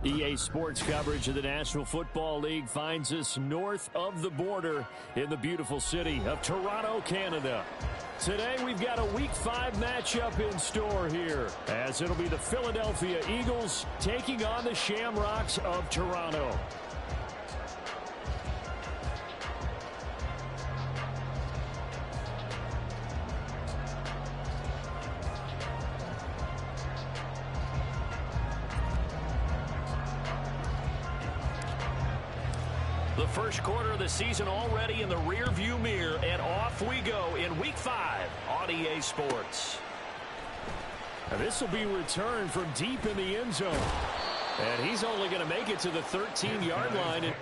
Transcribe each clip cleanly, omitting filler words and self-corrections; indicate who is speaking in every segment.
Speaker 1: EA Sports coverage of the National Football League finds us north of the border in the beautiful city of Toronto, Canada. Today we've got a Week 5 matchup in store here, as it'll be the Philadelphia Eagles taking on the Shamrocks of Toronto. The first quarter of the season already in the rear-view mirror, and off we go in Week 5 on EA Sports. And this will be returned from deep in the end zone. And he's only going to make it to the 13-yard line.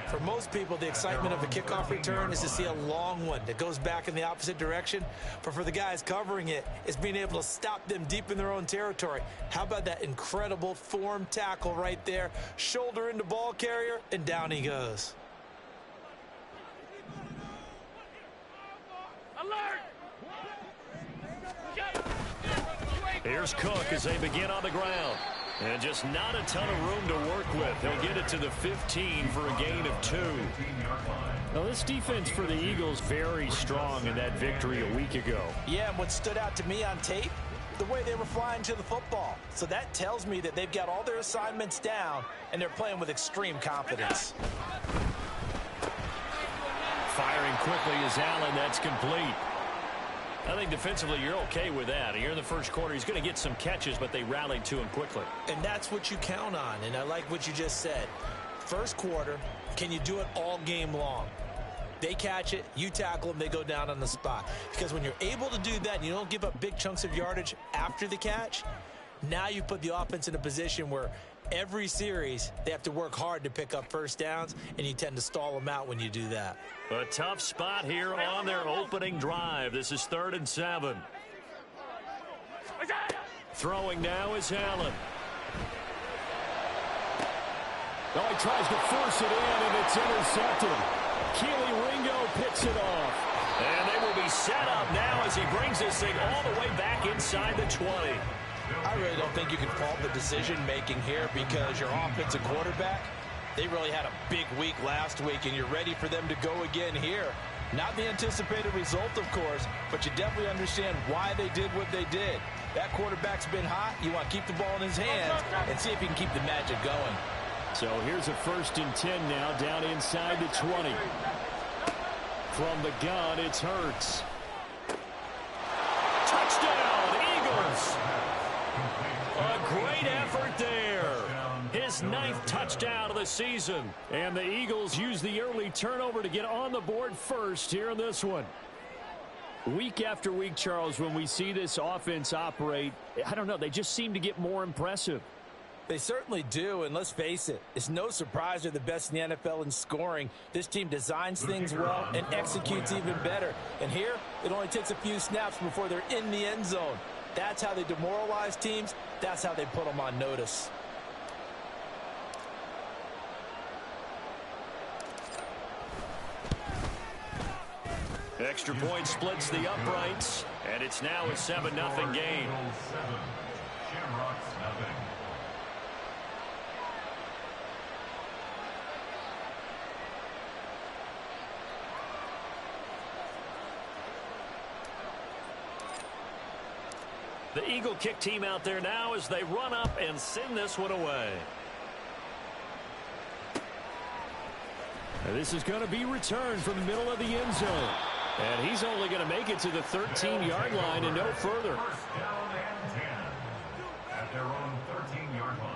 Speaker 2: For most people, the excitement of a kickoff return is to see a long one that goes back in the opposite direction. But for the guys covering it, it's being able to stop them deep in their own territory. How about that incredible form tackle right there? Shoulder into ball carrier, and down he goes.
Speaker 1: Alert! Here's Cook as they begin on the ground. And just not a ton of room to work with. They'll get it to the 15 for a gain of 2. Now, this defense for the Eagles very strong in that victory a week ago.
Speaker 2: Yeah, and what stood out to me on tape, the way they were flying to the football. So that tells me that they've got all their assignments down, and they're playing with extreme confidence.
Speaker 1: Firing quickly is Allen. That's complete. I think defensively you're okay with that. Here in the first quarter, he's going to get some catches, but they rallied to him quickly.
Speaker 2: And that's what you count on, and I like what you just said. First quarter, can you do it all game long? They catch it, you tackle them, they go down on the spot. Because when you're able to do that and you don't give up big chunks of yardage after the catch, now you put the offense in a position where every series they have to work hard to pick up first downs, and you tend to stall them out when you do that.
Speaker 1: A tough spot here on their opening drive. This is 3rd and 7. Throwing now is Allen. Oh, he tries to force it in, and it's intercepted. Keely Ringo picks it off. And they will be set up now as he brings this thing all the way back inside the 20.
Speaker 2: I really don't think you can fault the decision-making here, because your offensive quarterback, they really had a big week last week, and you're ready for them to go again here. Not the anticipated result, of course, but you definitely understand why they did what they did. That quarterback's been hot. You want to keep the ball in his hands and see if he can keep the magic going.
Speaker 1: So here's a 1st and 10 now, down inside the 20. From the gun, it's Hurts. Touchdown, Eagles! A great effort there. His 9th touchdown of the season. And the Eagles use the early turnover to get on the board first here in this one. Week after week, Charles, when we see this offense operate, I don't know, they just seem to get more impressive.
Speaker 2: They certainly do, and let's face it, it's no surprise they're the best in the NFL in scoring. This team designs things well and executes even better. And here, it only takes a few snaps before they're in the end zone. That's how they demoralize teams. That's how they put them on notice.
Speaker 1: Extra point splits the uprights, and it's now a 7-0 game. The Eagle kick team out there now as they run up and send this one away. And this is going to be returned from the middle of the end zone. And he's only going to make it to the 13-yard line and no further.
Speaker 3: First down and 10 at their own 13-yard line.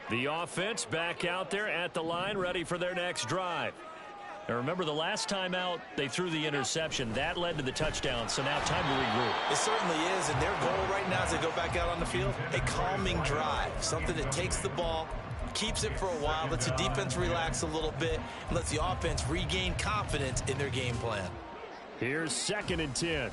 Speaker 1: The offense back out there at the line, ready for their next drive. Now remember, the last time out, they threw the interception. That led to the touchdown, so now time to regroup.
Speaker 2: It certainly is, and their goal right now as they go back out on the field, a calming drive, something that takes the ball, keeps it for a while, lets the defense relax a little bit, and lets the offense regain confidence in their game plan.
Speaker 1: Here's 2nd and 10.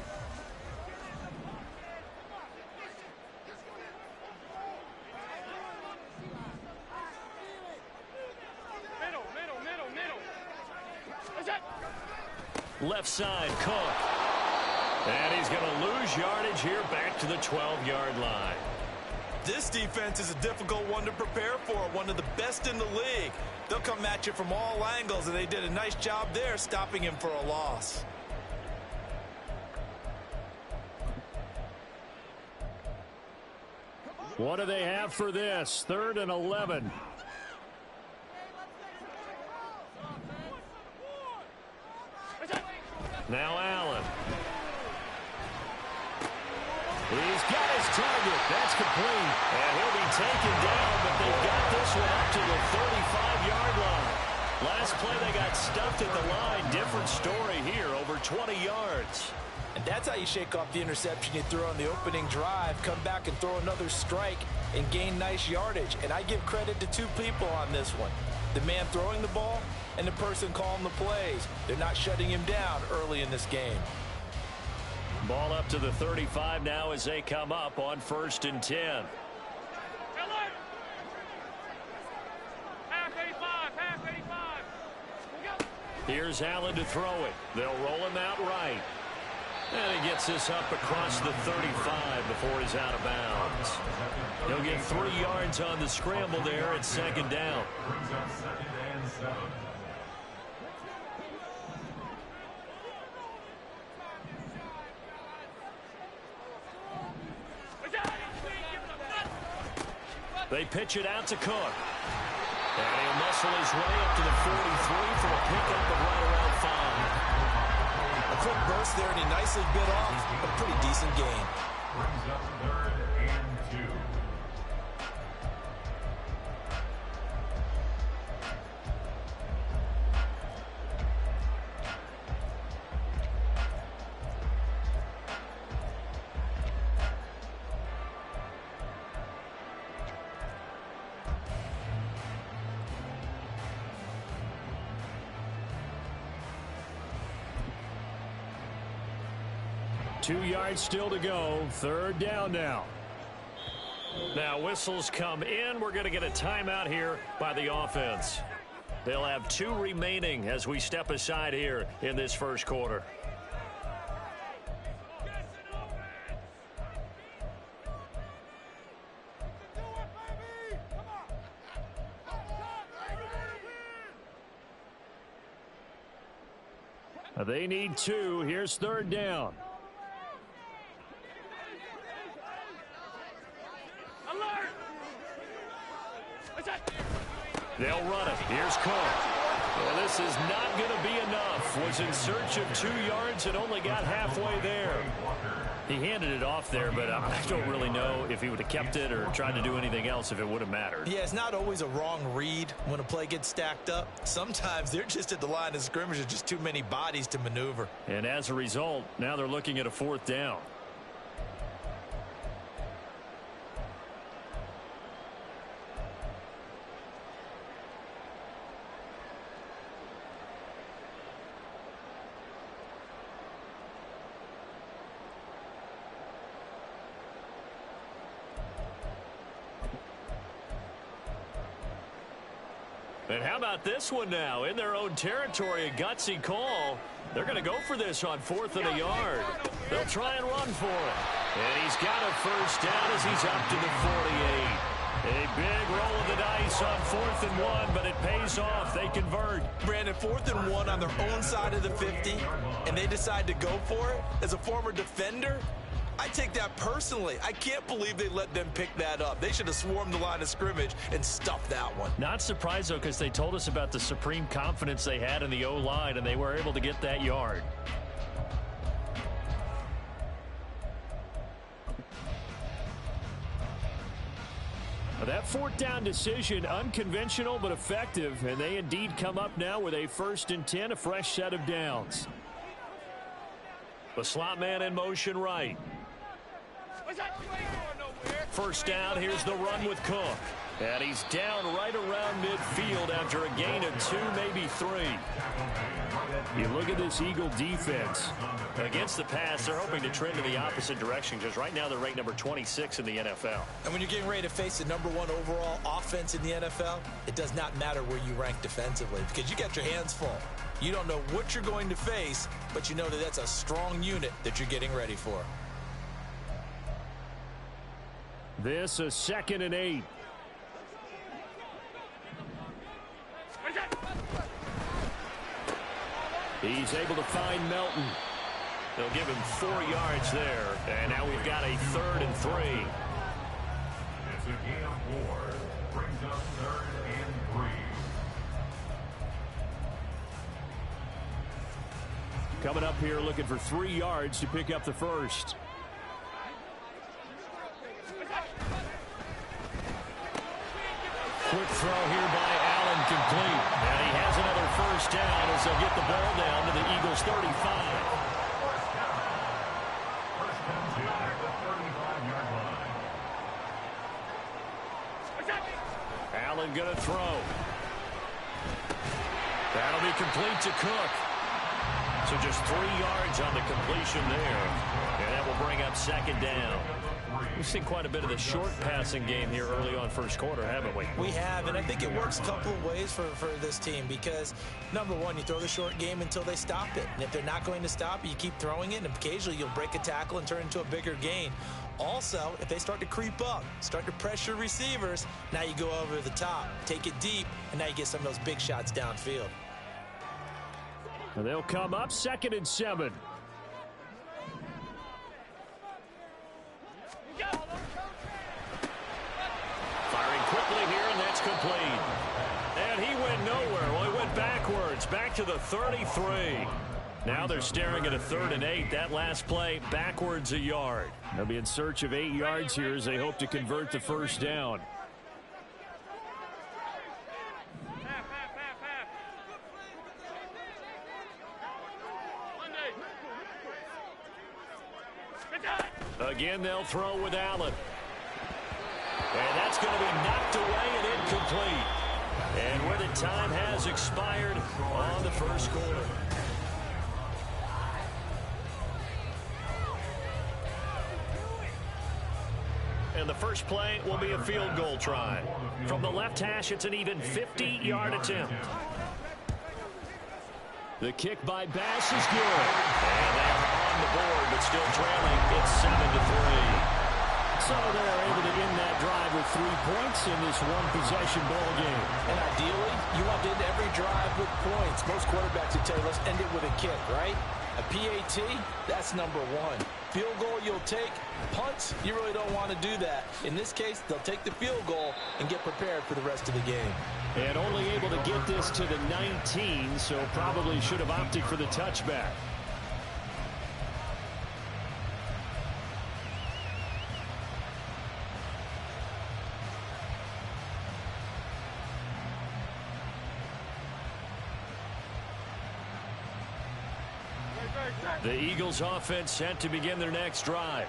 Speaker 1: Left side, Cook. And he's going to lose yardage here back to the 12-yard line.
Speaker 2: This defense is a difficult one to prepare for, one of the best in the league. They'll come at you from all angles, and they did a nice job there stopping him for a loss.
Speaker 1: What do they have for this? 3rd and 11. Now Allen. He's got his target. That's complete. And he'll be taken down, but they've got this one up to the 35-yard line. Last play, they got stuffed at the line. Different story here, over 20 yards.
Speaker 2: And that's how you shake off the interception you threw on the opening drive, come back and throw another strike and gain nice yardage. And I give credit to two people on this one. The man throwing the ball and the person calling the plays. They're not shutting him down early in this game.
Speaker 1: Ball up to the 35 now as they come up on 1st and 10. Here's Allen to throw it. They'll roll him out right. And he gets this up across the 35 before he's out of bounds. He'll get 3 yards on the scramble there at 2nd down.
Speaker 3: Brings up 2nd and 7.
Speaker 1: They pitch it out to Cook. And he'll muscle his way up to the 43 for a pickup of right around 5.
Speaker 2: A quick burst there, and he nicely bit off a pretty decent gain.
Speaker 3: Brings up 3rd and 2.
Speaker 1: Two yards still to go. 3rd down now. Now whistles come in. We're going to get a timeout here by the offense. They'll have 2 remaining as we step aside here in this 1st quarter. They need 2. Here's 3rd down. They'll run it. Here's Cook. Well, this is not going to be enough. Was in search of 2 yards and only got halfway there. He handed it off there, but I don't really know if he would have kept it or tried to do anything else if it would have mattered.
Speaker 2: Yeah, it's not always a wrong read when a play gets stacked up. Sometimes they're just at the line of scrimmage. There's just too many bodies to maneuver.
Speaker 1: And as a result, now they're looking at a 4th down. And how about this one now? In their own territory, a gutsy call. They're going to go for this on 4th and a yard. They'll try and run for it. And he's got a first down as he's up to the 48. A big roll of the dice on 4th and 1, but it pays off. They convert.
Speaker 2: Brandon, 4th and 1 on their own side of the 50, and they decide to go for it. As a former defender, I take that personally. I can't believe they let them pick that up. They should have swarmed the line of scrimmage and stuffed that one.
Speaker 1: Not surprised, though, because they told us about the supreme confidence they had in the O-line, and they were able to get that yard. That 4th down decision, unconventional but effective, and they indeed come up now with a 1st and 10, a fresh set of downs. The slot man in motion right. First down, here's the run with Cook. And he's down right around midfield after a gain of 2, maybe 3. You look at this Eagle defense. Against the pass, they're hoping to trend in the opposite direction because right now they're ranked number 26 in the NFL.
Speaker 2: And when you're getting ready to face the number 1 overall offense in the NFL, it does not matter where you rank defensively because you got your hands full. You don't know what you're going to face, but you know that that's a strong unit that you're getting ready for.
Speaker 1: This is 2nd and 8. He's able to find Melton. They'll give him 4 yards there. And now we've got a 3rd and 3.
Speaker 3: It's a gain of 4. Brings up 3rd and 3.
Speaker 1: Coming up here looking for 3 yards to pick up the first. Quick throw here by Allen, complete. And he has another first down as they'll get the ball down to the Eagles' 35.
Speaker 3: First down at the 35-yard line.
Speaker 1: Allen going to throw. That'll be complete to Cook. So just 3 yards on the completion there. And that will bring up 2nd down. We've seen quite a bit of the short passing game here early on first quarter, haven't we?
Speaker 2: We have, and I think it works a couple of ways for this team because, number 1, you throw the short game until they stop it. And if they're not going to stop it, you keep throwing it, and occasionally you'll break a tackle and turn it into a bigger gain. Also, if they start to creep up, start to pressure receivers, now you go over the top, take it deep, and now you get some of those big shots downfield.
Speaker 1: And they'll come up 2nd and 7. Firing quickly here, and that's complete. And he went nowhere. Well, he went backwards, back to the 33. Now they're staring at a 3rd and 8. That last play, backwards a yard. They'll be in search of 8 yards here as they hope to convert the first down. Again, they'll throw with Allen. And that's going to be knocked away and incomplete. And where the time has expired on the first quarter. And the first play will be a field goal try. From the left hash, it's an even 50-yard attempt. The kick by Bass is good. And they're on the board, but still trailing. It's 7-3. So they're able to end that drive with 3 points in this one-possession ball game.
Speaker 2: And ideally, you want to end every drive with points. Most quarterbacks would tell you, let's end it with a kick, right? A PAT, that's number 1. Field goal you'll take. Punts, you really don't want to do that. In this case, they'll take the field goal and get prepared for the rest of the game.
Speaker 1: And only able to get this to the 19, so probably should have opted for the touchback. The Eagles offense set to begin their next drive.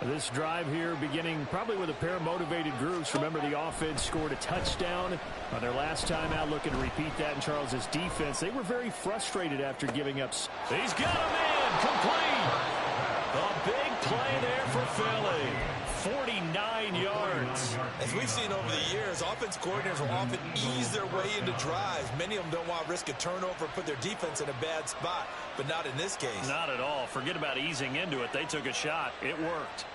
Speaker 1: This drive here beginning probably with a pair of motivated groups. Remember, the offense scored a touchdown on their last time out, looking to repeat that in Charles's defense. They were very frustrated after giving up. He's got a man complete. A big play there for Philly. 49 yards.
Speaker 2: As we've seen over the years, offense coordinators will often ease their way into drives. Many of them don't want to risk a turnover and put their defense in a bad spot, but not in this case.
Speaker 1: Not at all. Forget about easing into it. They took a shot. It worked.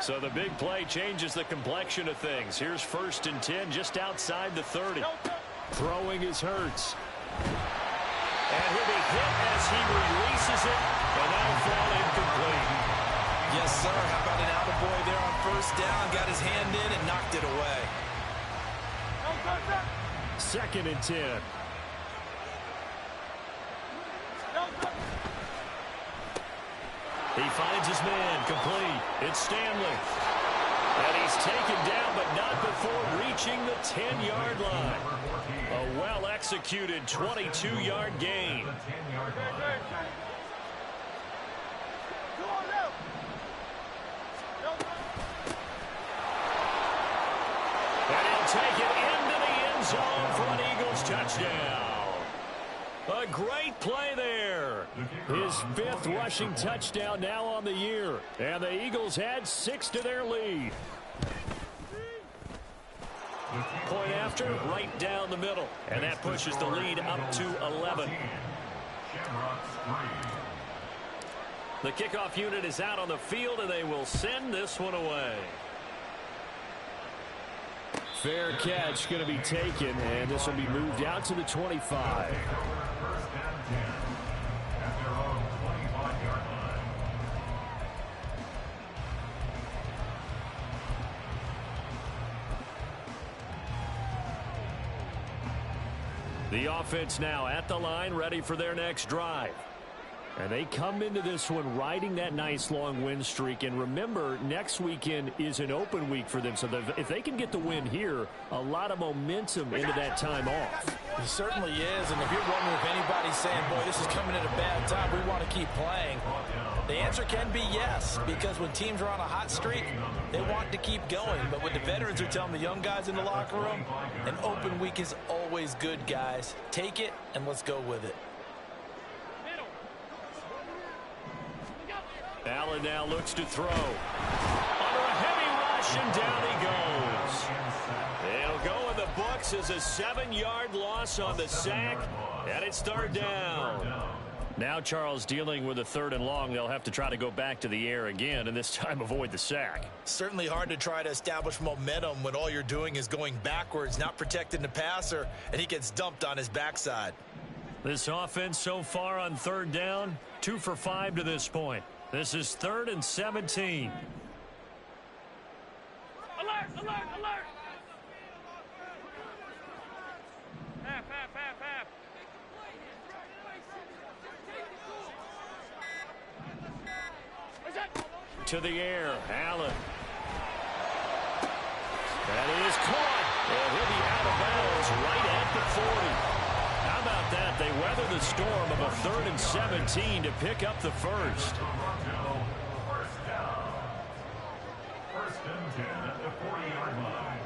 Speaker 1: So the big play changes the complexion of things. Here's 1st and 10 just outside the 30. Throwing is Hurts. And he'll be hit as he releases it, and that'll fall incomplete.
Speaker 2: Yes, sir. How about an attaboy there on 1st down? Got his hand in and knocked it away.
Speaker 1: 2nd and 10. He finds his man, complete. It's Stanley. And he's taken down, but not before reaching the 10-yard line. A well-executed 22-yard gain. And he'll take it into the end zone for an Eagles touchdown. A great play there. His 5th rushing touchdown now on the year. And the Eagles add 6 to their lead. Point after, right down the middle. And that pushes the lead up to 11. The kickoff unit is out on the field, and they will send this one away. Fair catch going to be taken, and this will be moved out to the 25. The offense now at the line, ready for their next drive. And they come into this one riding that nice long win streak. And remember, next weekend is an open week for them. So if they can get the win here, a lot of momentum into that time off.
Speaker 2: He certainly is. And if you're wondering if anybody's saying, boy, this is coming at a bad time, we want to keep playing, the answer can be yes. Because when teams are on a hot streak, they want to keep going. But what the veterans are telling the young guys in the locker room, an open week is always good, guys. Take it and let's go with it.
Speaker 1: Allen now looks to throw. Under a heavy rush, and down he goes. It'll go in the books as a 7-yard loss on the sack, and it's 3rd down. Now Charles dealing with a 3rd and long. They'll have to try to go back to the air again, and this time avoid the sack.
Speaker 2: Certainly hard to try to establish momentum when all you're doing is going backwards, not protecting the passer, and he gets dumped on his backside.
Speaker 1: This offense so far on 3rd down, 2 for 5 to this point. This is 3rd and 17.
Speaker 4: Alert, alert, alert. Half.
Speaker 1: To the air, Allen. That is caught. And he'll be out of bounds right at the 40. How about that? They weather the storm of a 3rd and 17 to pick up the first.
Speaker 3: First and 10 at the 40-yard line.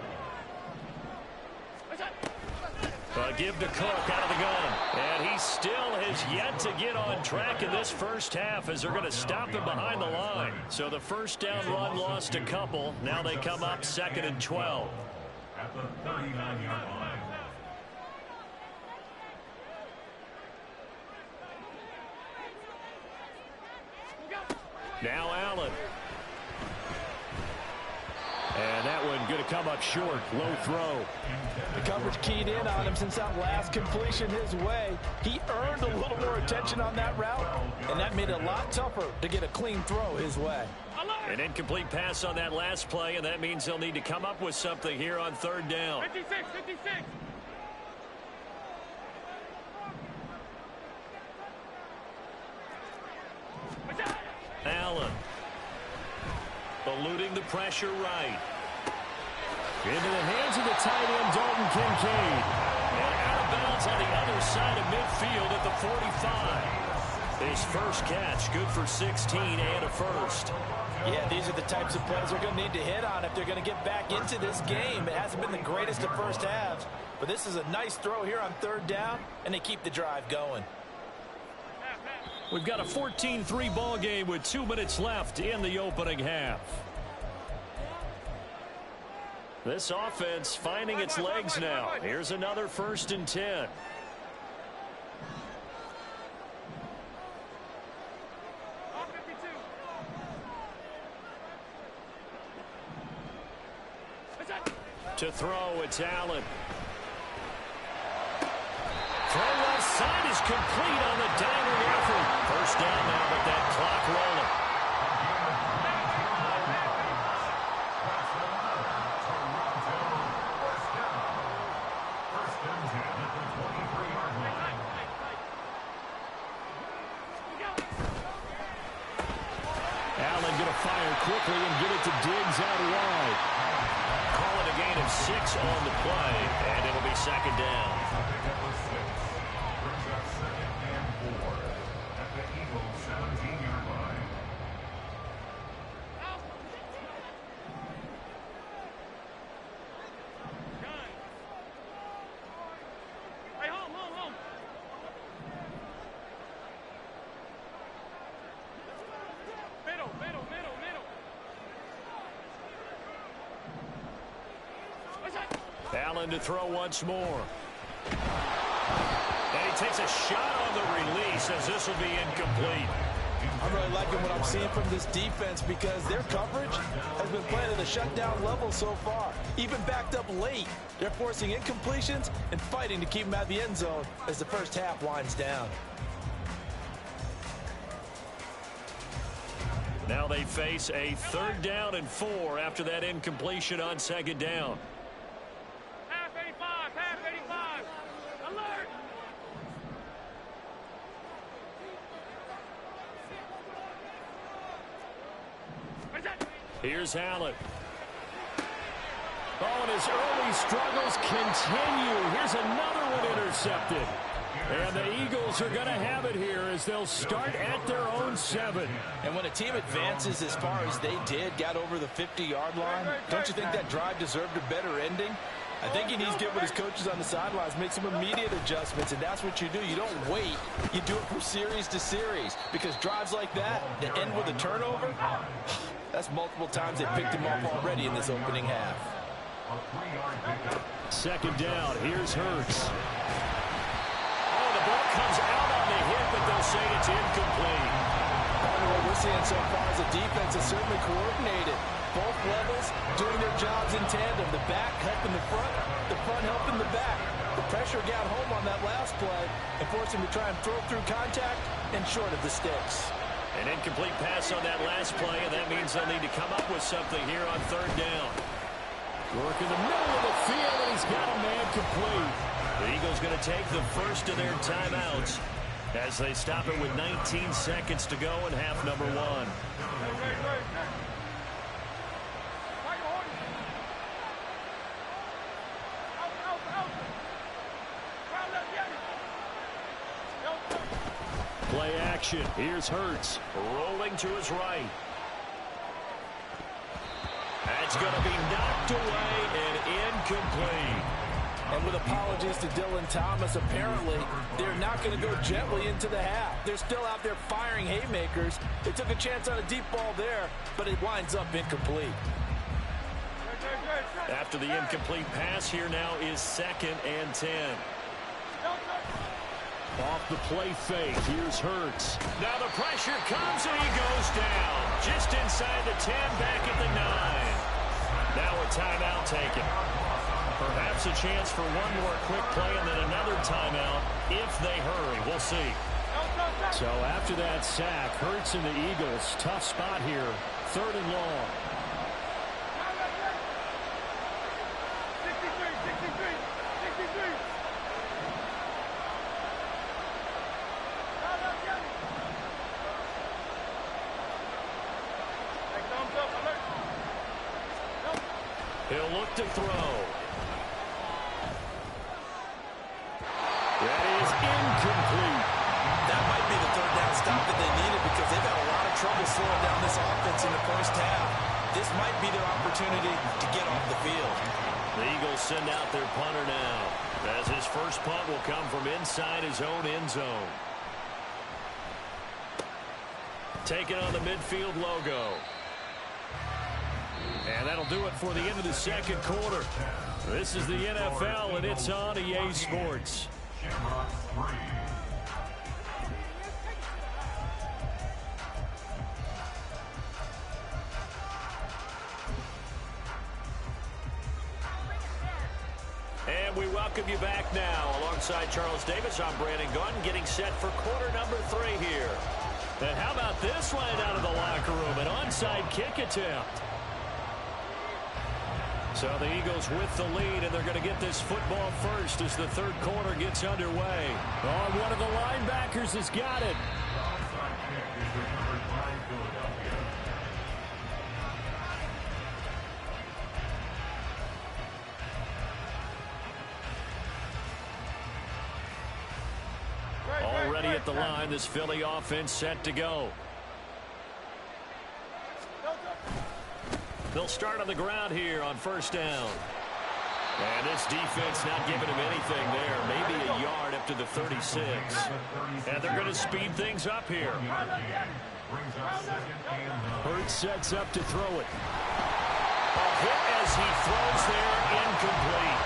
Speaker 1: Give to Cook out of the gun. And he still has yet to get on track in this first half as they're going to stop him behind the line. So the 1st down run lost a couple. Now they come up 2nd and 12.
Speaker 3: At the 39-yard line.
Speaker 1: Now Allen. And that one going to come up short. Low throw.
Speaker 5: The coverage keyed in on him since that last completion his way. He earned a little more attention on that route, and that made it a lot tougher to get a clean throw his way.
Speaker 1: An incomplete pass on that last play, and that means they'll need to come up with something here on 3rd down.
Speaker 4: 56.
Speaker 1: Allen. Eluding the pressure right. Into the hands of the tight end, Dalton Kincaid. And out of bounds on the other side of midfield at the 45. His first catch, good for 16 and a first.
Speaker 5: Yeah, these are the types of plays they're going to need to hit on if they're going to get back into this game. It hasn't been the greatest of first halves, but this is a nice throw here on 3rd down, and they keep the drive going.
Speaker 1: We've got a 14-3 ball game with 2 minutes left in the opening half. This offense finding its legs now. Here's another 1st and 10. To throw, it's Allen. Throw left side is complete on the dangling effort. 1st down now, but that clock rolling. Allen going to fire quickly and get it to Diggs out wide. Call it a gain of 6 on the play, and it'll be 2nd down. Allen to throw once more. And he takes a shot on the release as this will be incomplete.
Speaker 5: I'm really liking what I'm seeing from this defense because their coverage has been playing at a shutdown level so far. Even backed up late, they're forcing incompletions and fighting to keep them out of the end zone as the first half winds down.
Speaker 1: Now they face a 3rd down and 4 after that incompletion on 2nd down.
Speaker 4: Half 85. Alert!
Speaker 1: Here's Allen. Oh, and his early struggles continue. Here's another one intercepted. And the Eagles are going to have it here as they'll start at their own 7.
Speaker 5: And when a team advances as far as they did, got over the 50-yard line, don't you think that drive deserved a better ending? I think he needs to get with his coaches on the sidelines, make some immediate adjustments, and that's what you do. You don't wait. You do it from series to series because drives like that that end with a turnover, that's multiple times they picked him off already in this opening half.
Speaker 1: 2nd down. Here's Hurts. Oh, the ball comes out on the hit, but they'll say it's incomplete.
Speaker 5: What we're seeing so far is the defense is certainly coordinated. Both levels doing their jobs in tandem. The back helping the front helping the back. The pressure got home on that last play and forced him to try and throw through contact and short of the sticks.
Speaker 1: An incomplete pass on that last play, and that means they'll need to come up with something here on 3rd down. Work in the middle of the field, and he's got a man complete. The Eagles going to take the first of their timeouts as they stop it with 19 seconds to go in half number 1. Play action. Here's Hurts rolling to his right. That's going to be knocked away and incomplete.
Speaker 5: And with apologies to Dylan Thomas, apparently they're not going to go gently into the half. They're still out there firing haymakers. They took a chance on a deep ball there, but it winds up incomplete.
Speaker 1: After the incomplete pass, here now is 2nd and 10. Off the play fake. Here's Hurts. Now the pressure comes and he goes down. Just inside the 10, back at the 9. Now a timeout taken. Perhaps a chance for one more quick play and then another timeout if they hurry. We'll see. So after that sack, Hurts and the Eagles, tough spot here. 3rd and long.
Speaker 4: 63.
Speaker 1: He'll look to throw. That is incomplete.
Speaker 5: That might be the 3rd down stop that they needed because they've had a lot of trouble slowing down this offense in the first half. This might be their opportunity to get off the field.
Speaker 1: The Eagles send out their punter now, as his first punt will come from inside his own end zone. taking on the midfield logo. And that'll do it for the end of the second quarter. This is the NFL, and it's on EA Sports. And we welcome you back now. Alongside Charles Davis, I'm Brandon Gunn, getting set for quarter number 3 here. And how about this line out of the locker room? An onside kick attempt. So the Eagles with the lead, and they're going to get this football first as the third quarter gets underway. Oh, one of the linebackers has got it. Already at the line, this Philly offense set to go. They'll start on the ground here on first down. And this defense not giving him anything there. Maybe a yard up to the 36. And they're going to speed things up here. Hurts sets up to throw it. A hit as he throws there, incomplete.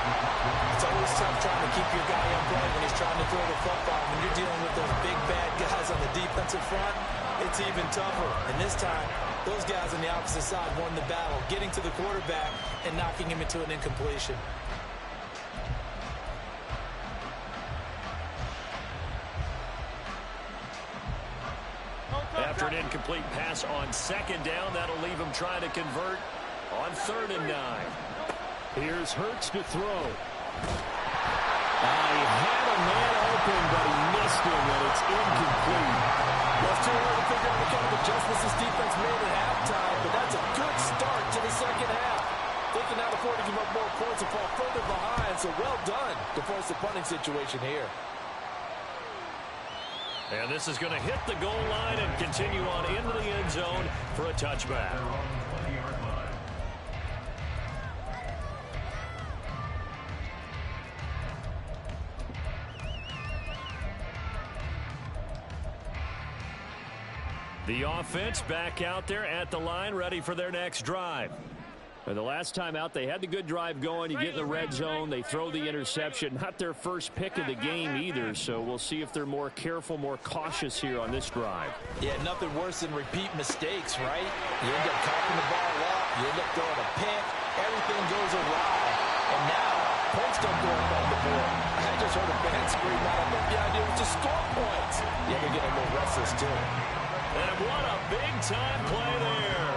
Speaker 2: It's always tough trying to keep your guy upright when he's trying to throw the football. When you're dealing with those big, bad guys on the defensive front, it's even tougher. And this time, those guys on the opposite side won the battle, getting to the quarterback and knocking him into an incompletion.
Speaker 1: After an incomplete pass on second down, that'll leave him trying to convert on 3rd and 9. Here's Hurts to throw. He had a man open, but he missed him, and it's incomplete.
Speaker 2: Well, it's too early to figure out what kind of adjustments this defense made at halftime, but that's a good start to the second half. They can now afford to give up more points and fall further behind, so well done to force the punting situation here.
Speaker 1: And this is going to hit the goal line and continue on into the end zone for a touchback. The offense back out there at the line, ready for their next drive. And the last time out, they had the good drive going. You get in the red zone, they throw the interception. Not their first pick of the game either, so we'll see if they're more careful, more cautious here on this drive.
Speaker 2: Yeah, nothing worse than repeat mistakes, right? You end up cocking the ball up, you end up throwing a pick, everything goes awry. And now, points don't go up on the board. I just heard a fan scream out. I thought the idea was to score points. Yeah, they're getting a little restless, too.
Speaker 1: And what a big-time play there.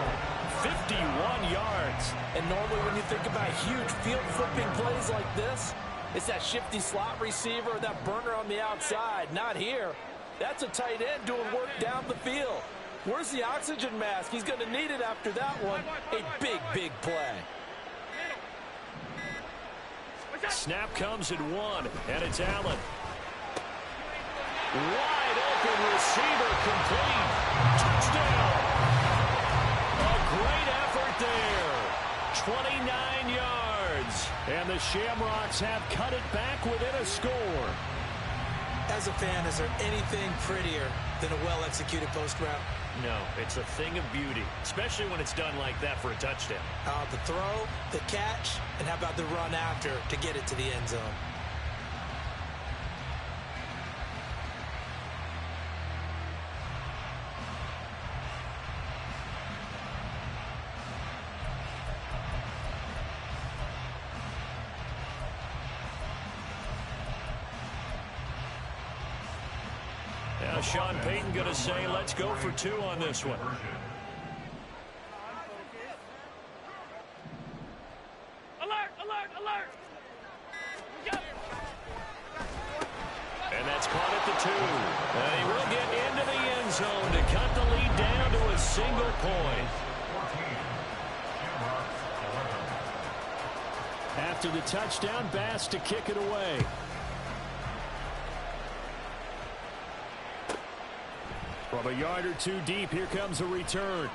Speaker 1: 51 yards.
Speaker 2: And normally when you think about huge field-flipping plays like this, it's that shifty slot receiver, that burner on the outside. Not here. That's a tight end doing work down the field. Where's the oxygen mask? He's going to need it after that one. A big, big play.
Speaker 1: Snap comes at 1, and it's Allen. Wide open receiver, complete. Touchdown. A great effort there. 29 yards. And the Shamrocks have cut it back within a score.
Speaker 2: As a fan, is there anything prettier than a well-executed post route?
Speaker 1: No, it's a thing of beauty, especially when it's done like that for a touchdown.
Speaker 2: The throw, the catch, and how about the run after to get it to the end zone?
Speaker 1: Now Sean Payton going to say, let's go for 2 on this one.
Speaker 4: Alert, alert, alert.
Speaker 1: And that's caught at the 2. And he will get into the end zone to cut the lead down to a single point. After the touchdown, Bass to kick it away. From a yard or 2 deep, here comes a return.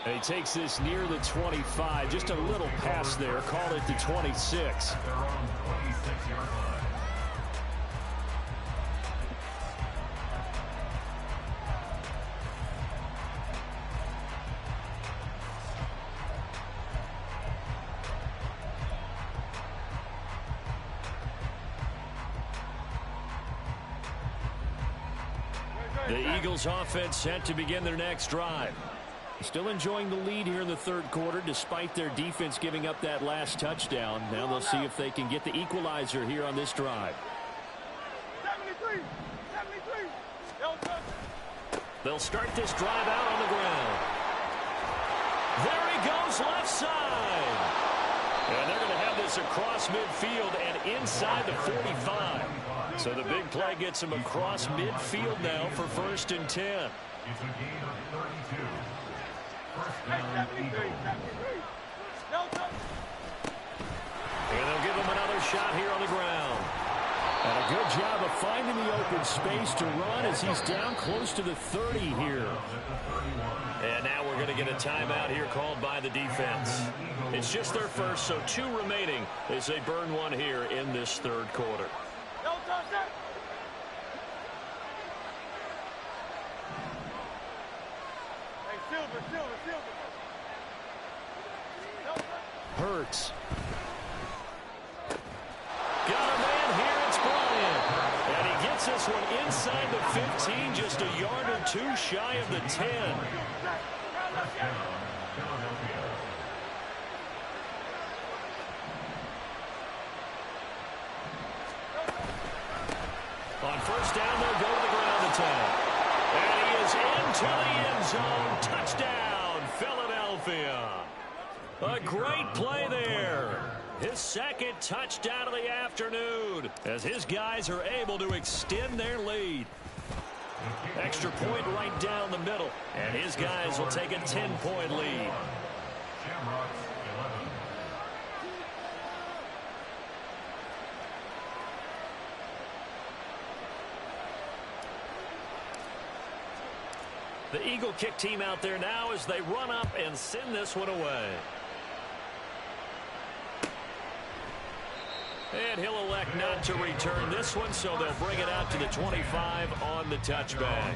Speaker 1: And he takes this near the 25. Just a little pass there. Call it the 26. The Eagles offense set to begin their next drive. Still enjoying the lead here in the third quarter despite their defense giving up that last touchdown. Now they'll see if they can get the equalizer here on this drive.
Speaker 4: 73.
Speaker 1: They'll start this drive out on the ground. There he goes left side. And they're going to have this across midfield and inside the 45. So the big play gets him across midfield now for 1st and 10.
Speaker 3: It's a gain of 32. First down, Eagles.
Speaker 1: And they'll give him another shot here on the ground. And a good job of finding the open space to run as he's down close to the 30 here. And now we're going to get a timeout here called by the defense. It's just their first, so 2 remaining as they burn one here in this third quarter. Hurts. Got a man here, it's Bryant. And he gets this one inside the 15, just a yard or 2 shy of the 10. On first down, they'll go to the ground attack. And he is into the end zone. Touchdown, Philadelphia. A great play there. His 2nd touchdown of the afternoon as his guys are able to extend their lead. Extra point right down the middle, and his guys will take a 10-point lead.
Speaker 3: Shamrocks, 11.
Speaker 1: The Eagle kick team out there now as they run up and send this one away. And he'll elect not to return this one, so they'll bring it out to the 25 on the touchback.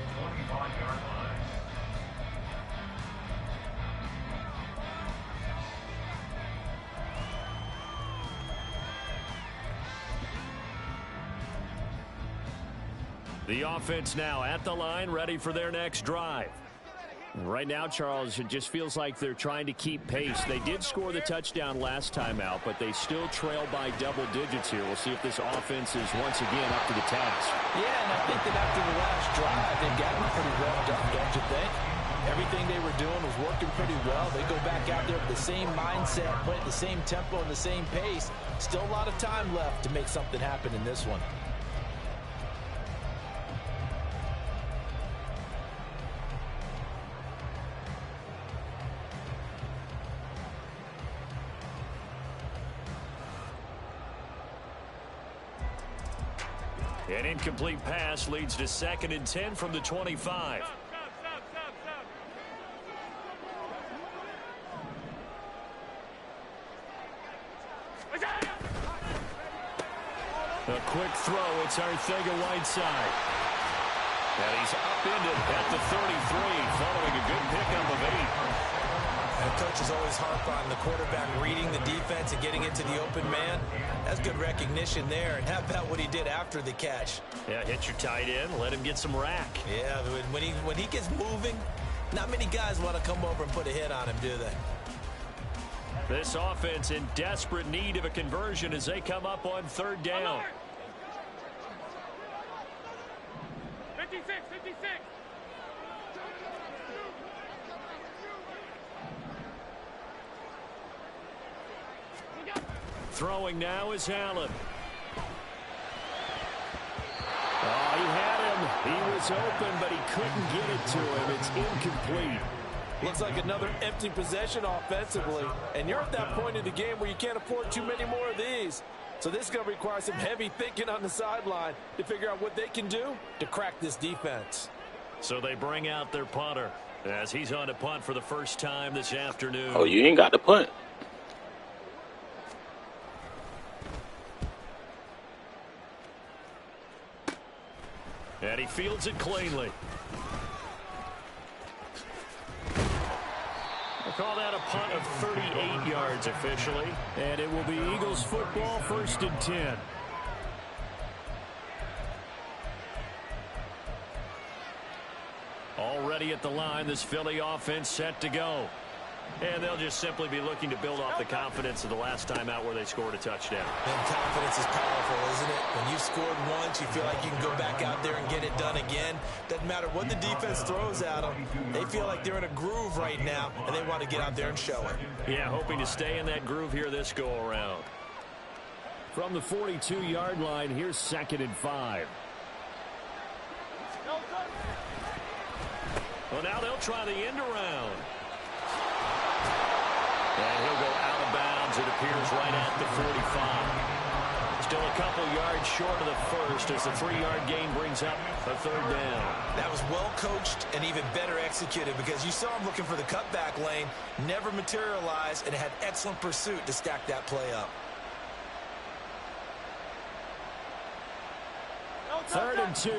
Speaker 1: The offense now at the line, ready for their next drive. Right now, Charles, it just feels like they're trying to keep pace. They did score the touchdown last time out, but they still trail by double digits here. We'll see if this offense is once again up to the task.
Speaker 2: Yeah, and I think that after the last drive, they've gotten pretty revved up, don't you think? Everything they were doing was working pretty well. They go back out there with the same mindset, play at the same tempo and the same pace. Still a lot of time left to make something happen in this one.
Speaker 1: An incomplete pass leads to 2nd and 10 from the 25. A quick throw. It's Arcega-Whiteside. And he's upended at the 33 following a good pickup of 8.
Speaker 2: And coaches always harp on the quarterback reading the defense and getting into the open man. That's good recognition there. And how about what he did after the catch?
Speaker 1: Yeah, hit your tight end, let him get some rack.
Speaker 2: Yeah, when he gets moving, not many guys want to come over and put a hit on him, do they?
Speaker 1: This offense in desperate need of a conversion as they come up on 3rd down.
Speaker 4: 56.
Speaker 1: Throwing now is Allen. Oh, he had him. He was open, but he couldn't get it to him. It's incomplete.
Speaker 5: Looks like another empty possession offensively. And you're at that point in the game where you can't afford too many more of these. So this is going to require some heavy thinking on the sideline to figure out what they can do to crack this defense.
Speaker 1: So they bring out their punter as he's on to punt for the first time this afternoon.
Speaker 6: Oh, you ain't got to punt.
Speaker 1: And he fields it cleanly. We'll call that a punt of 38 yards officially. And it will be Eagles football, 1st and 10. ready at the line. This Philly offense set to go. And they'll just simply be looking to build off the confidence of the last time out where they scored a touchdown.
Speaker 2: And confidence is powerful, isn't it? When you've scored once, you feel like you can go back out there and get it done again. Doesn't matter what the defense throws at them. They feel like they're in a groove right now, and they want to get out there and show it.
Speaker 1: Yeah, hoping to stay in that groove here this go-around. From the 42-yard line, here's 2nd and 5. Well, now they'll try the end around. And he'll go out of bounds, it appears, right at the 45. Still a couple yards short of the first as the 3-yard gain brings up a 3rd down. That was well coached and even better executed because you saw him looking for the cutback lane, never materialized, and had excellent pursuit to stack that play up. 3rd and 2.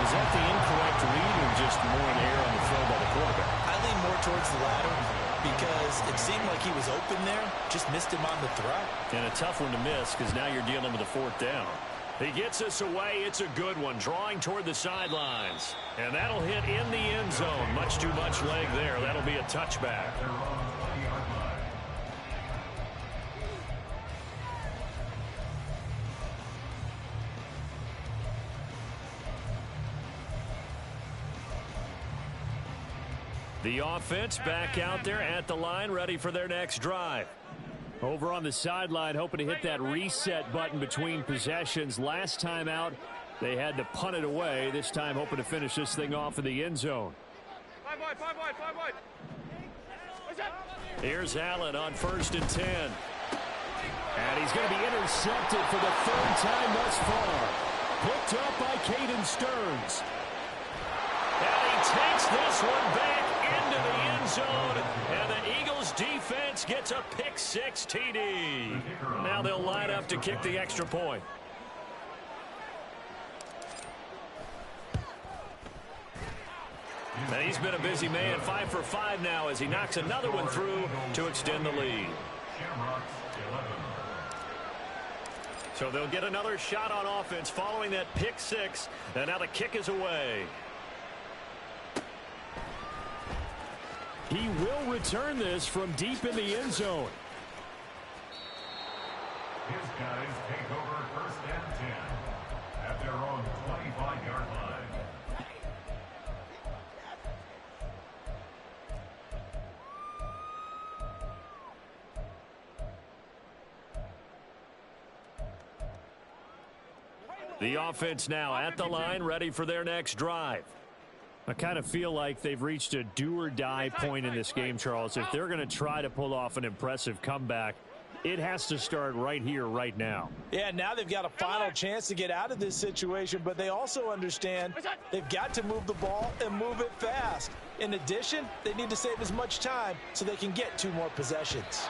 Speaker 1: Is that the incorrect read or just more in the air on the throw by the quarterback?
Speaker 2: I lean more towards the latter because it seemed like he was open there, just missed him on the throw.
Speaker 1: And a tough one to miss because now you're dealing with a 4th down. He gets us away. It's a good one, drawing toward the sidelines. And that'll hit in the end zone. Much too much leg there. That'll be a touchback. The offense back out there at the line, ready for their next drive. Over on the sideline, hoping to hit that reset button between possessions. Last time out, they had to punt it away. This time, hoping to finish this thing off in the end zone.
Speaker 4: 5 wide.
Speaker 1: Here's Allen on 1st and 10. And he's going to be intercepted for the 3rd time thus far. Picked up by Caden Stearns. And he takes this one back into the end zone, and the Eagles defense gets a pick-6 TD. Now they'll line up to kick the extra point. And he's been a busy man, 5 for 5 now as he knocks another one through to extend the lead. So they'll get another shot on offense following that pick-6, and now the kick is away. He will return this from deep in the end zone.
Speaker 3: His guys take over 1st and 10 at their own 25-yard line.
Speaker 1: The offense now at the line, ready for their next drive. I kind of feel like they've reached a do-or-die point in this game, Charles. If they're going to try to pull off an impressive comeback, it has to start right here, right now.
Speaker 2: Yeah, now they've got a final chance to get out of this situation, but they also understand they've got to move the ball and move it fast. In addition, they need to save as much time so they can get 2 more possessions.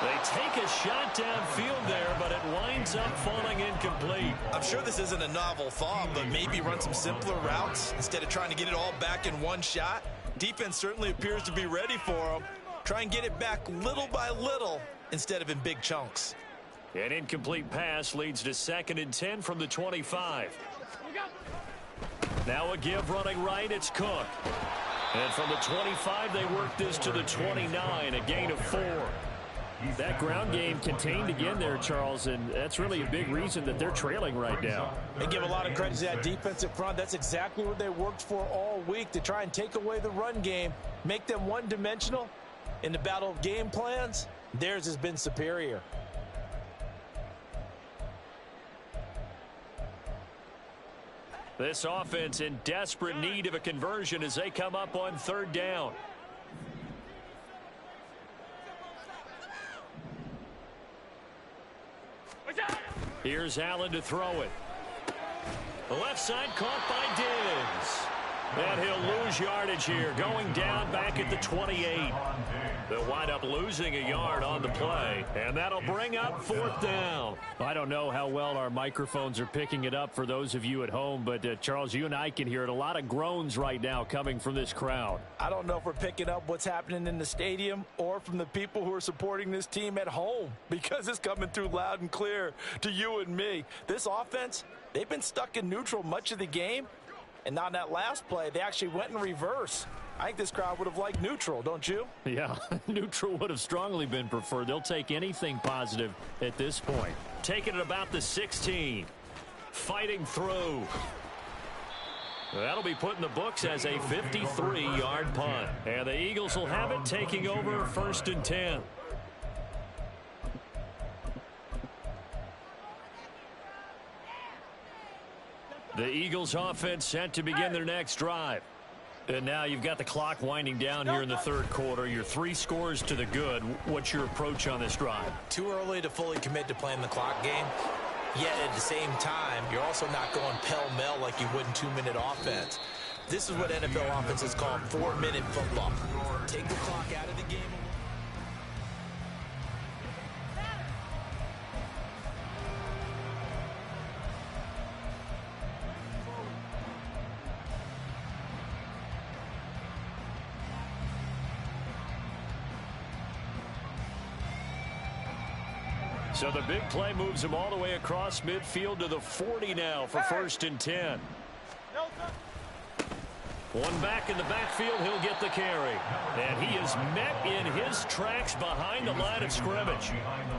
Speaker 1: They take a shot downfield there, but it winds up falling incomplete.
Speaker 2: I'm sure this isn't a novel thought, but maybe run some simpler routes instead of trying to get it all back in one shot. Defense certainly appears to be ready for them. Try and get it back little by little instead of in big chunks.
Speaker 1: An incomplete pass leads to 2nd and 10 from the 25. Now a give running right, it's Cook. And from the 25, they work this to the 29, a gain of 4. That ground game contained again there, Charles, and that's really a big reason that they're trailing right now.
Speaker 2: They give a lot of credit to that defensive front. That's exactly what they worked for all week, to try and take away the run game, make them one-dimensional. In the battle of game plans, theirs has been superior.
Speaker 1: This offense in desperate need of a conversion as they come up on 3rd down. Here's Allen to throw it. The left side caught by Diggs. And he'll lose yardage here, going down back at the 28. They'll wind up losing a yard on the play, and that'll bring up 4th down. I don't know how well our microphones are picking it up for those of you at home, but Charles, you and I can hear it. A lot of groans right now coming from this crowd.
Speaker 5: I don't know if we're picking up what's happening in the stadium or from the people who are supporting this team at home, because it's coming through loud and clear to you and me. This offense, they've been stuck in neutral much of the game, and on that last play, they actually went in reverse. I think this crowd would have liked neutral, don't you?
Speaker 1: Yeah, neutral would have strongly been preferred. They'll take anything positive at this point. Taking it about the 16. Fighting through. That'll be put in the books as a 53-yard punt. And the Eagles will have it, taking over 1st and 10. The Eagles offense set to begin their next drive. And now you've got the clock winding down here in the 3rd quarter. You're 3 scores to the good. What's your approach on this drive?
Speaker 2: Too early to fully commit to playing the clock game. Yet at the same time, you're also not going pell-mell like you would in 2-minute offense. This is what NFL offenses call 4-minute football. Take the clock out of the game.
Speaker 1: So the big play moves him all the way across midfield to the 40 now for 1st and 10. One back in the backfield, he'll get the carry. And he is met in his tracks behind the line of scrimmage.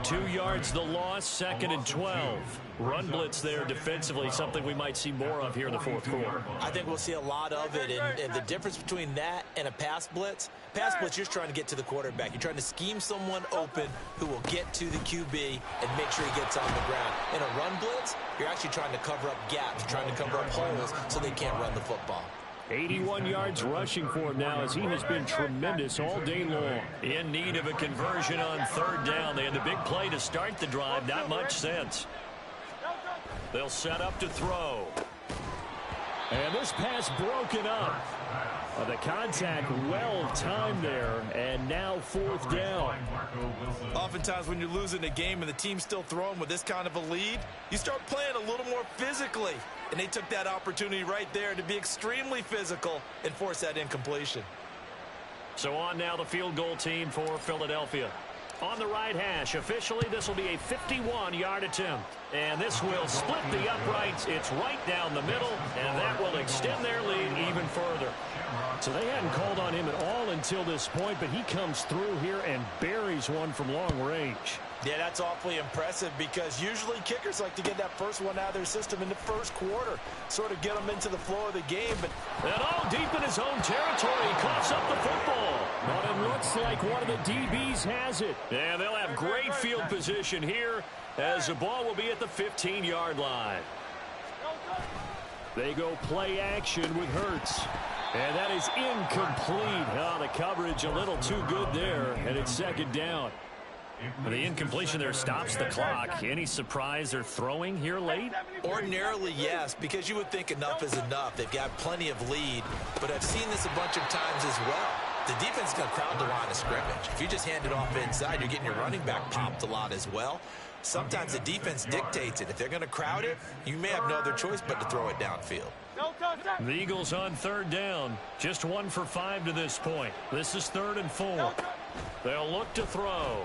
Speaker 1: 2 yards the loss, 2nd and 12. Run blitz there defensively, something we might see more of here in the 4th quarter.
Speaker 2: I think we'll see a lot of it, and the difference between that and a pass blitz, you're just trying to get to the quarterback. You're trying to scheme someone open who will get to the QB and make sure he gets on the ground. In a run blitz, you're actually trying to cover up gaps, trying to cover up holes so they can't run the football.
Speaker 1: 81 yards rushing for him now as he has been tremendous all day long. In need of a conversion on 3rd down. They had the big play to start the drive. Not much sense. They'll set up to throw. And this pass broken up. The contact well timed there, and now 4th down.
Speaker 5: Oftentimes when you're losing a game and the team's still throwing with this kind of a lead, you start playing a little more physically. And they took that opportunity right there to be extremely physical and force that incompletion.
Speaker 1: So on now the field goal team for Philadelphia. On the right hash, officially this will be a 51-yard attempt. And this will split the uprights. It's right down the middle, and that will extend their lead even further. So they hadn't called on him at all until this point, but he comes through here and buries one from long range.
Speaker 2: Yeah, that's awfully impressive because usually kickers like to get that first one out of their system in the 1st quarter, sort of get them into the flow of the game. But
Speaker 1: and all deep in his own territory, he coughs up the football. But it looks like one of the DBs has it. And they'll have great field position here as the ball will be at the 15-yard line. They go play action with Hurts. And that is incomplete. Oh, the coverage a little too good there, and it's 2nd down. The incompletion there stops the clock. Any surprise they're throwing here late?
Speaker 2: Ordinarily, yes, because you would think enough is enough. They've got plenty of lead, but I've seen this a bunch of times as well. The defense is going to crowd the line of scrimmage. If you just hand it off inside, you're getting your running back popped a lot as well. Sometimes the defense dictates it. If they're going to crowd it, you may have no other choice but to throw it downfield.
Speaker 1: The Eagles on 3rd down. Just 1 for 5 to this point. This is 3rd and 4. They'll look to throw.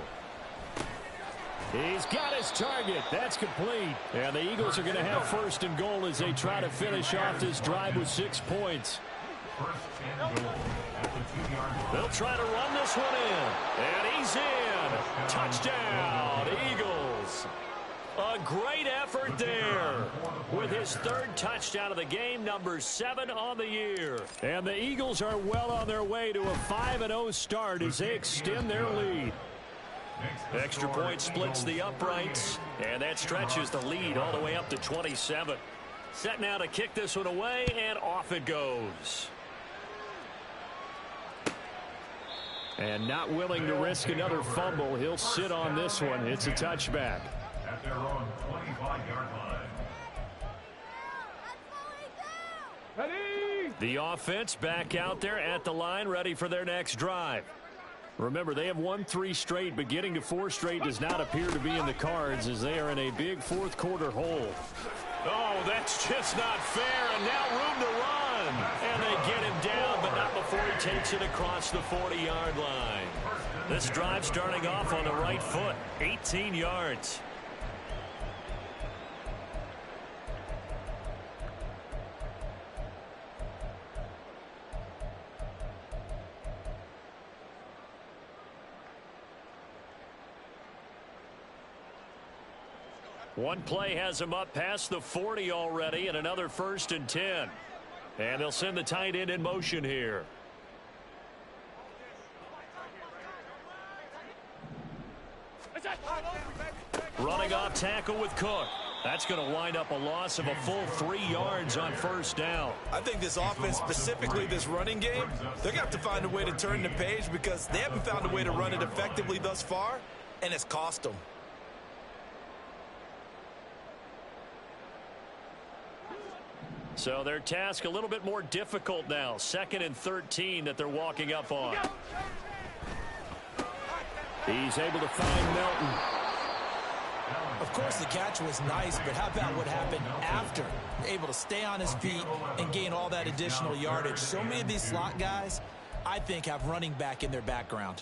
Speaker 1: He's got his target. That's complete. And the Eagles are going to have 1st and goal as they try to finish off this drive with 6 points. They'll try to run this one in. And he's in. Touchdown, Eagles. A great effort there with his 3rd touchdown of the game, number 7 on the year. And the Eagles are well on their way to a 5-0 start as they extend their lead. Extra point splits the uprights, and that stretches the lead all the way up to 27. Set now to kick this one away, and off it goes. And not willing to risk another fumble, he'll sit on this one. It's a touchback.
Speaker 3: At their own 25-yard line.
Speaker 4: Ready?
Speaker 1: The offense back out there at the line, ready for their next drive. Remember, they have won 3 straight, but getting to 4 straight does not appear to be in the cards as they are in a big fourth quarter hole. Oh, that's just not fair, and now room to run. And they get him down, but not before he takes it across the 40-yard line. This drive starting off on the right foot, 18 yards. One play has him up past the 40 already, and another 1st and 10. And they'll send the tight end in motion here. Running off tackle with Cook. That's going to wind up a loss of a full 3 yards on 1st down.
Speaker 2: I think this offense, specifically this running game, they're going to have to find a way to turn the page because they haven't found a way to run it effectively thus far, and it's cost them.
Speaker 1: So their task a little bit more difficult now. 2nd and 13 that they're walking up on. He's able to find Melton.
Speaker 2: Of course, the catch was nice, but how about what happened after? Able to stay on his feet and gain all that additional yardage. So many of these slot guys, I think, have running back in their background.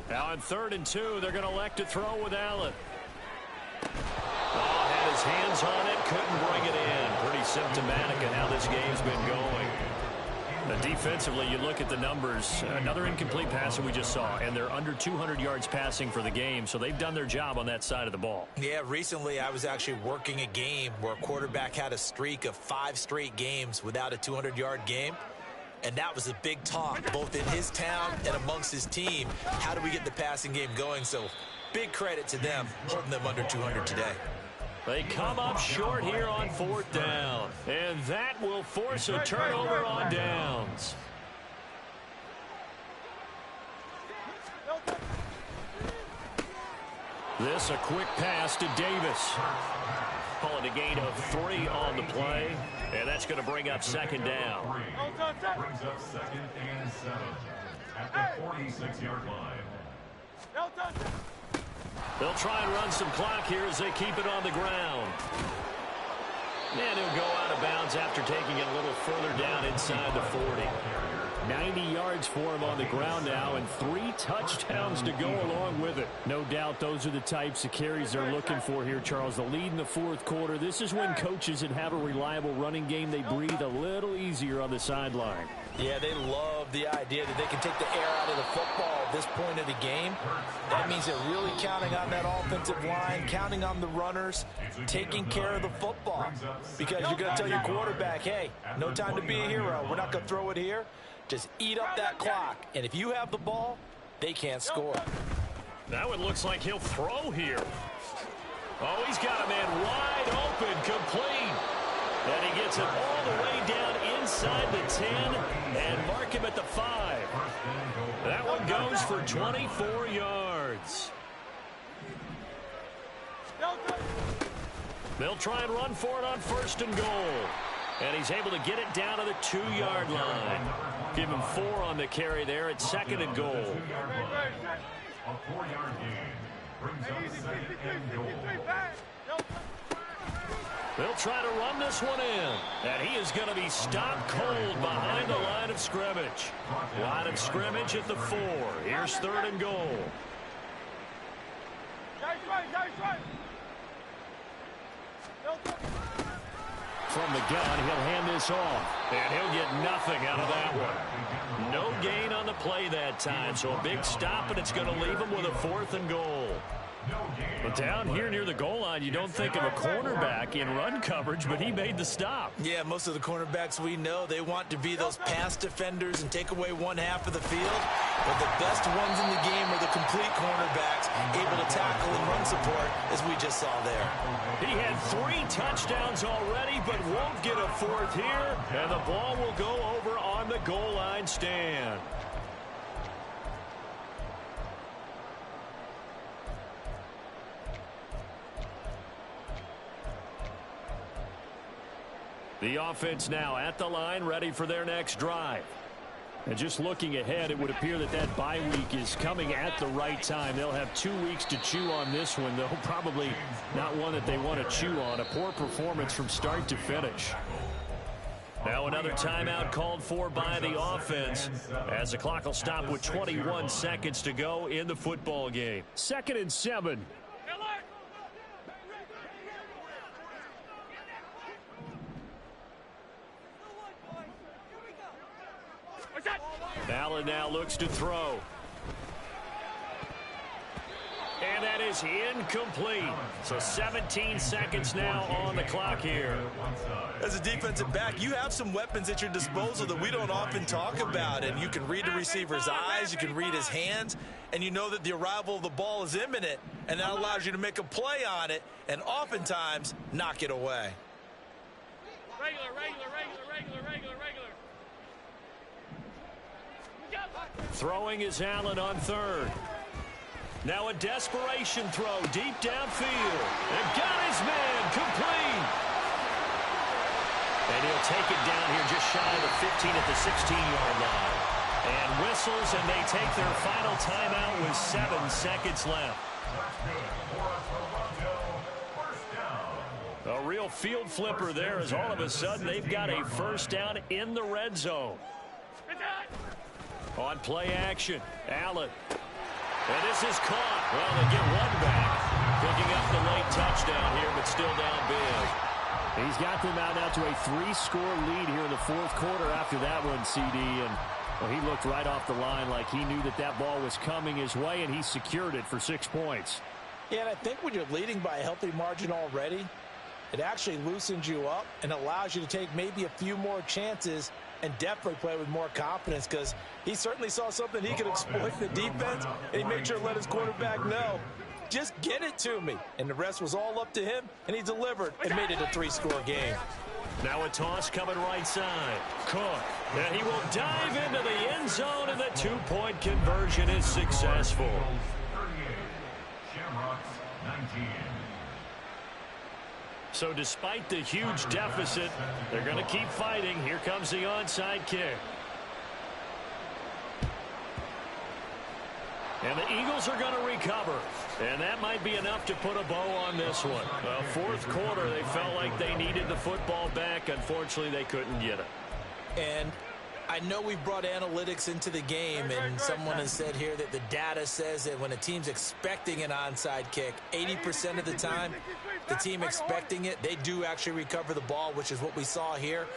Speaker 1: Now on 3rd and 2, they're going to elect to throw with Allen. Oh, had his hands on it, couldn't bring it in. Pretty symptomatic of how this game's been going. Defensively, you look at the numbers. Another incomplete pass that we just saw, and they're under 200 yards passing for the game, so they've done their job on that side of the ball.
Speaker 2: Yeah, recently I was actually working a game where a quarterback had a streak of 5 straight games without a 200-yard game. And that was a big talk, both in his town and amongst his team. How do we get the passing game going? So big credit to them, holding them under 200 today.
Speaker 1: They come up short here on 4th down. And that will force a turnover on downs. This a quick pass to Davis. Calling a gain of 3 on the play. And that's going to bring up 2nd down.
Speaker 3: Brings up 2nd and 7 at the 46-yard line.
Speaker 1: They'll try and run some clock here as they keep it on the ground. And he'll go out of bounds after taking it a little further down inside the 40. 90 yards for him on the ground now, and 3 touchdowns to go along with it. No doubt those are the types of carries they're looking for here, Charles. The lead in the 4th quarter. This is when coaches that have a reliable running game, they breathe a little easier on the sideline.
Speaker 2: Yeah, they love the idea that they can take the air out of the football at this point of the game. That means they're really counting on that offensive line, counting on the runners, taking care of the football. Because you're going to tell your quarterback, hey, no time to be a hero. We're not going to throw it here. Just eat up that clock. And if you have the ball, they can't score.
Speaker 1: Now it looks like he'll throw here. Oh, he's got a man wide open, complete. And he gets it all the way down inside the 10 and mark him at the 5. That one goes for 24 yards. They'll try and run for it on 1st and goal. And he's able to get it down to the 2-yard line. Give him 4 on the carry there at 2nd and goal.
Speaker 3: A 4-yard gain brings up 2nd and goal.
Speaker 1: They'll try to run this one in. And he is going to be stopped cold behind the line of scrimmage. Line of scrimmage at the 4. Here's 3rd and goal. From the gun, he'll hand this off. And he'll get nothing out of that one. No gain on the play that time. So a big stop, and it's going to leave him with a 4th and goal. But down here near the goal line, you don't think of a cornerback in run coverage, but he made the stop.
Speaker 2: Yeah, most of the cornerbacks we know, they want to be those pass defenders and take away one half of the field. But the best ones in the game are the complete cornerbacks, able to tackle and run support, as we just saw there.
Speaker 1: He had 3 touchdowns already, but won't get a 4th here. And the ball will go over on the goal line stand. The offense now at the line, ready for their next drive. And just looking ahead, it would appear that that bye week is coming at the right time. They'll have 2 weeks to chew on this one, though probably not one that they want to chew on. A poor performance from start to finish. Now another timeout called for by the offense as the clock will stop with 21 seconds to go in the football game. 2nd and 7. Allen now looks to throw. And that is incomplete. So 17 seconds now on the clock here.
Speaker 2: As a defensive back, you have some weapons at your disposal that we don't often talk about. And you can read the receiver's eyes, you can read his hands, and you know that the arrival of the ball is imminent. And that allows you to make a play on it and oftentimes knock it away.
Speaker 4: Regular.
Speaker 1: Throwing is Allen on 3rd. Now a desperation throw deep downfield. And got his man complete. And he'll take it down here just shy of the 15 at the 16-yard line. And whistles, and they take their final timeout with 7 seconds left. A real field flipper there as all of a sudden they've got a 1st down in the red zone. On play action, Allen. And this is caught. Well, they get one back. Picking up the late touchdown here, but still down big. He's got them out now to a 3-score lead here in the 4th quarter after that one, CD. And well, he looked right off the line like he knew that that ball was coming his way, and he secured it for 6 points.
Speaker 2: Yeah, and I think when you're leading by a healthy margin already, it actually loosens you up and allows you to take maybe a few more chances and definitely play with more confidence, because he certainly saw something he could exploit in the defense, and he made sure to let his quarterback know, just get it to me. And the rest was all up to him, and he delivered and made it a 3-score game.
Speaker 1: Now a toss coming right side. Cook. And he will dive into the end zone, and the 2-point conversion is successful.
Speaker 3: 38. Shamrocks 19.
Speaker 1: So despite the huge deficit, they're going to keep fighting. Here comes the onside kick. And the Eagles are going to recover. And that might be enough to put a bow on this one. 4th quarter, they felt like they needed the football back. Unfortunately, they couldn't get it.
Speaker 2: And I know we've brought analytics into the game, and someone has said here that the data says that when a team's expecting an onside kick, 80% of the time, the team expecting it, they do actually recover the ball, which is what we saw here.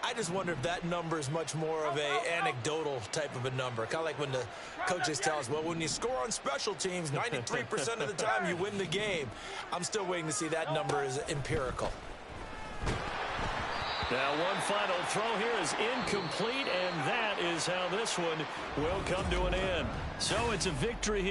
Speaker 2: I just wonder if that number is much more of a anecdotal type of a number. Kind of like when the coaches tell us, well, when you score on special teams, 93% of the time you win the game. I'm still waiting to see that number is empirical.
Speaker 1: Now one final throw here is incomplete, and that is how this one will come to an end. So it's a victory here.